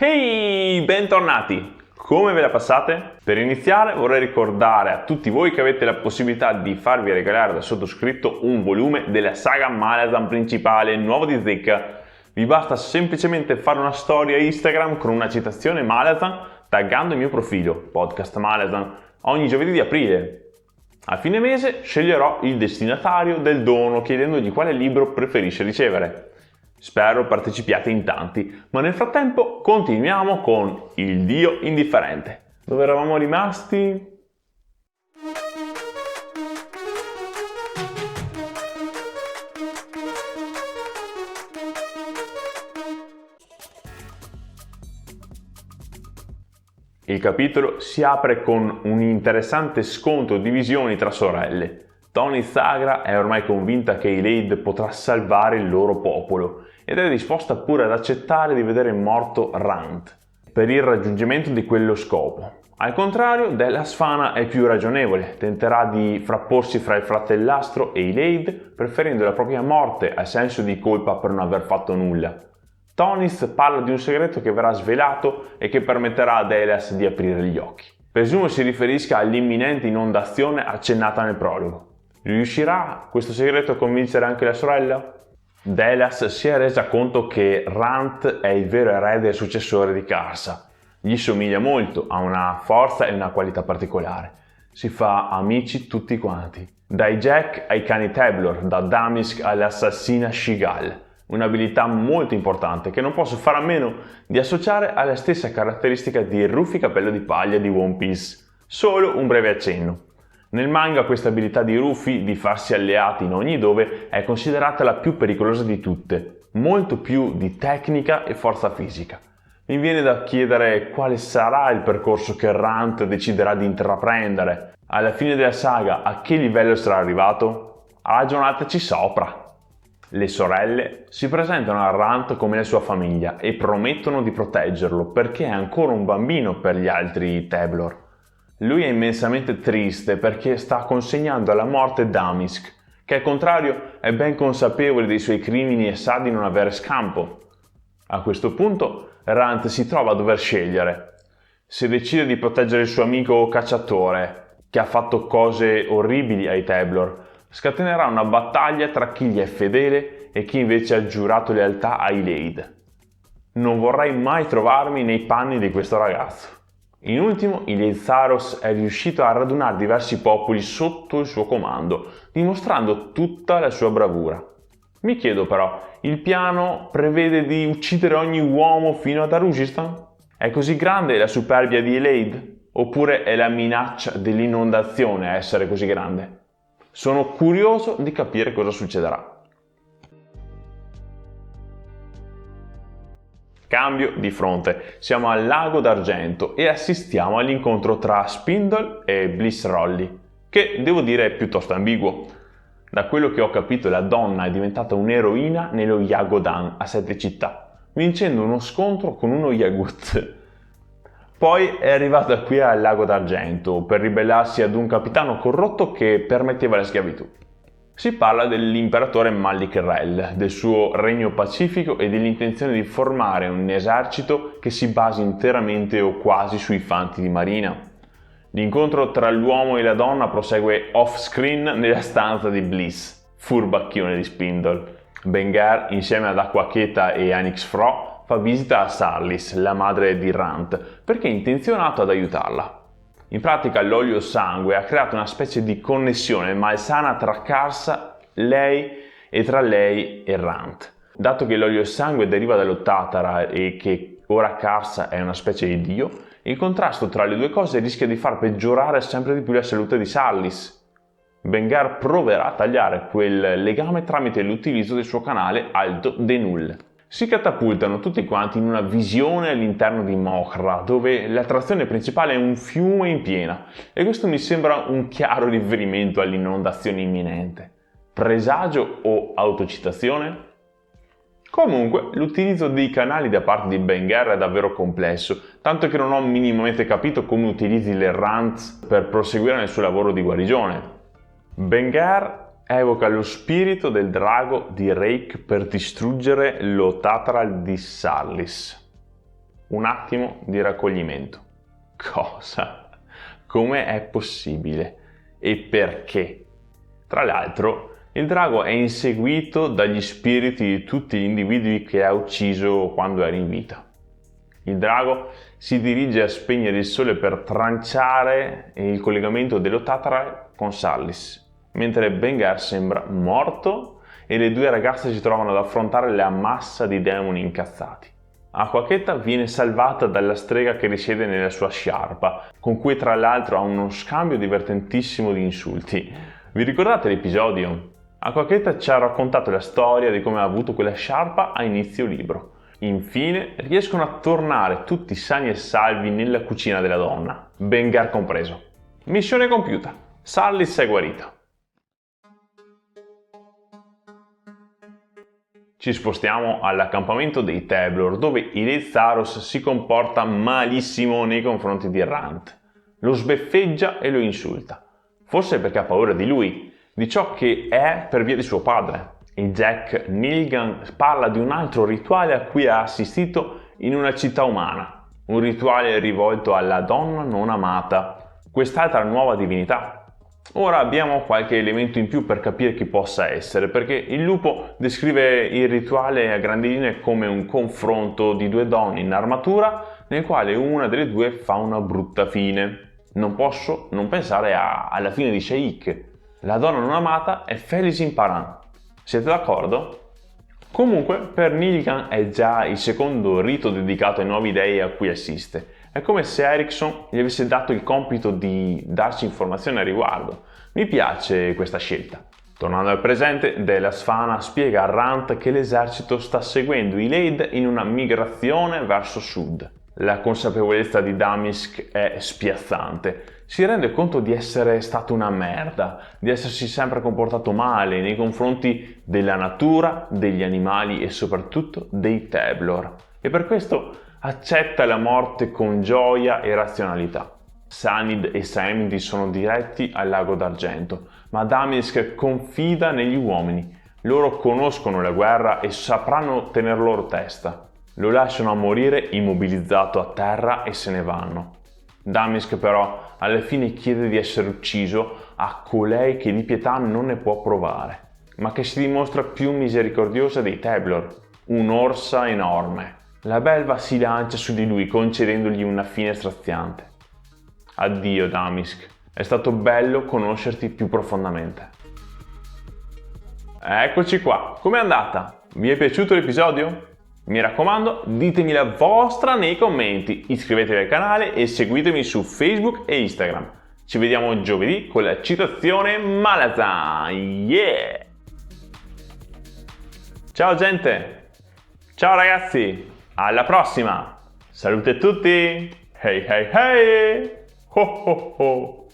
Ehi, bentornati! Come ve la passate? Per iniziare vorrei ricordare a tutti voi che avete la possibilità di farvi regalare dal sottoscritto un volume della saga Malazan principale, nuovo di zecca. Vi basta semplicemente fare una storia Instagram con una citazione Malazan taggando il mio profilo, Podcast Malazan, ogni giovedì di aprile. A fine mese sceglierò il destinatario del dono chiedendogli quale libro preferisce ricevere. Spero partecipiate in tanti, ma nel frattempo continuiamo con Il Dio Indifferente. Dove eravamo rimasti? Il capitolo si apre con un interessante scontro di visioni tra sorelle. Tony Sagra è ormai convinta che Eilade potrà salvare il loro popolo ed è disposta pure ad accettare di vedere morto Rand per il raggiungimento di quello scopo. Al contrario, Della Sfana è più ragionevole, tenterà di frapporsi fra il fratellastro e Eilade, preferendo la propria morte al senso di colpa per non aver fatto nulla. Tonys parla di un segreto che verrà svelato e che permetterà ad Elias di aprire gli occhi. Presumo si riferisca all'imminente inondazione accennata nel prologo. Riuscirà questo segreto a convincere anche la sorella? Delas si è resa conto che Rand è il vero erede e successore di Karsa. Gli somiglia molto, ha una forza e una qualità particolare. Si fa amici tutti quanti. Dai Jack ai cani Tablor, da Damisk all'assassina Shigal. Un'abilità molto importante che non posso fare a meno di associare alla stessa caratteristica di Ruffy Capello di Paglia di One Piece. Solo un breve accenno. Nel manga questa abilità di Ruffy di farsi alleati in ogni dove è considerata la più pericolosa di tutte, molto più di tecnica e forza fisica. Mi viene da chiedere quale sarà il percorso che Rand deciderà di intraprendere. Alla fine della saga a che livello sarà arrivato? Ragionateci sopra. Le sorelle si presentano a Rand come la sua famiglia e promettono di proteggerlo perché è ancora un bambino per gli altri Tablor. Lui è immensamente triste perché sta consegnando alla morte Damisk, che al contrario è ben consapevole dei suoi crimini e sa di non avere scampo. A questo punto Rand si trova a dover scegliere. Se decide di proteggere il suo amico cacciatore, che ha fatto cose orribili ai Tablor, scatenerà una battaglia tra chi gli è fedele e chi invece ha giurato lealtà a Eilade. Non vorrei mai trovarmi nei panni di questo ragazzo. In ultimo, Iliazaros è riuscito a radunare diversi popoli sotto il suo comando, dimostrando tutta la sua bravura. Mi chiedo però, il piano prevede di uccidere ogni uomo fino ad Arushistan? È così grande la superbia di Eilade? Oppure è la minaccia dell'inondazione a essere così grande? Sono curioso di capire cosa succederà. Cambio di fronte, siamo al Lago d'Argento e assistiamo all'incontro tra Spindle e Bliss Rolly, che devo dire è piuttosto ambiguo. Da quello che ho capito la donna è diventata un'eroina nello Yagodan a 7 città, vincendo uno scontro con uno Yagut. Poi è arrivata qui al Lago d'Argento per ribellarsi ad un capitano corrotto che permetteva la schiavitù. Si parla dell'imperatore Malik Rel, del suo regno pacifico e dell'intenzione di formare un esercito che si basi interamente o quasi sui fanti di marina. L'incontro tra l'uomo e la donna prosegue off-screen nella stanza di Bliss, furbacchione di Spindle. Bengar, insieme ad Aquacheta e Anix Fro, fa visita a Sarlis, la madre di Rand, perché è intenzionato ad aiutarla. In pratica l'olio sangue ha creato una specie di connessione malsana tra Karsa, lei e tra lei e Rand. Dato che l'olio sangue deriva dallo Tatara e che ora Karsa è una specie di dio, il contrasto tra le due cose rischia di far peggiorare sempre di più la salute di Sarlis. Bengar proverà a tagliare quel legame tramite l'utilizzo del suo canale Alto Denul. Si catapultano tutti quanti in una visione all'interno di Mokhra, dove l'attrazione principale è un fiume in piena, e questo mi sembra un chiaro riferimento all'inondazione imminente. Presagio o autocitazione? Comunque, l'utilizzo dei canali da parte di Bengar è davvero complesso, tanto che non ho minimamente capito come utilizzi le Rants per proseguire nel suo lavoro di guarigione. Bengar evoca lo spirito del drago di Reik per distruggere lo Tatral di Sarlis. un attimo di raccoglimento. Cosa? Come è possibile? E perché? Tra l'altro, il drago è inseguito dagli spiriti di tutti gli individui che ha ucciso quando era in vita. Il drago si dirige a spegnere il sole per tranciare il collegamento dello Tatara con Sallis, mentre Bengar sembra morto e le due ragazze si trovano ad affrontare la massa di demoni incazzati. Aquachetta viene salvata dalla strega che risiede nella sua sciarpa, con cui tra l'altro ha uno scambio divertentissimo di insulti. Vi ricordate l'episodio? Aquachetta ci ha raccontato la storia di come ha avuto quella sciarpa a inizio libro. Infine riescono a tornare tutti sani e salvi nella cucina della donna, Bengar compreso. Missione compiuta. Sallis è guarita. Ci spostiamo all'accampamento dei Tablor, dove Ileid Tharos si comporta malissimo nei confronti di Rant. Lo sbeffeggia e lo insulta. Forse perché ha paura di lui, di ciò che è per via di suo padre. Il Jack Nilgan parla di un altro rituale a cui ha assistito in una città umana. Un rituale rivolto alla donna non amata, quest'altra nuova divinità. Ora abbiamo qualche elemento in più per capire chi possa essere, perché il lupo descrive il rituale a grandi linee come un confronto di due donne in armatura nel quale una delle due fa una brutta fine. Non posso non pensare alla fine di Sheik. La donna non amata è Felicin Paran. Siete d'accordo? Comunque, per Nilgan è già il secondo rito dedicato ai nuovi dei a cui assiste. È come se Erickson gli avesse dato il compito di darci informazioni a riguardo. Mi piace questa scelta. Tornando al presente, Della Sfana spiega a Rant che l'esercito sta seguendo Ileid in una migrazione verso sud. La consapevolezza di Damisk è spiazzante. Si rende conto di essere stato una merda, di essersi sempre comportato male nei confronti della natura, degli animali e soprattutto dei Tablor. E per questo accetta la morte con gioia e razionalità. Sanid e Saemdi sono diretti al lago d'argento, ma Damisk confida negli uomini. Loro conoscono la guerra e sapranno tener loro testa. Lo lasciano a morire immobilizzato a terra e se ne vanno. Damisk però alla fine chiede di essere ucciso a colei che di pietà non ne può provare, ma che si dimostra più misericordiosa dei Tablor, un'orsa enorme. La belva si lancia su di lui concedendogli una fine straziante. Addio Damisk, è stato bello conoscerti più profondamente. Eccoci qua, com'è andata? Vi è piaciuto l'episodio? Mi raccomando, ditemi la vostra nei commenti, iscrivetevi al canale e seguitemi su Facebook e Instagram. Ci vediamo giovedì con la citazione Malazan. Yeah! Ciao gente! Ciao ragazzi! Alla prossima! Salute a tutti! Hey hey hey! Ho ho ho!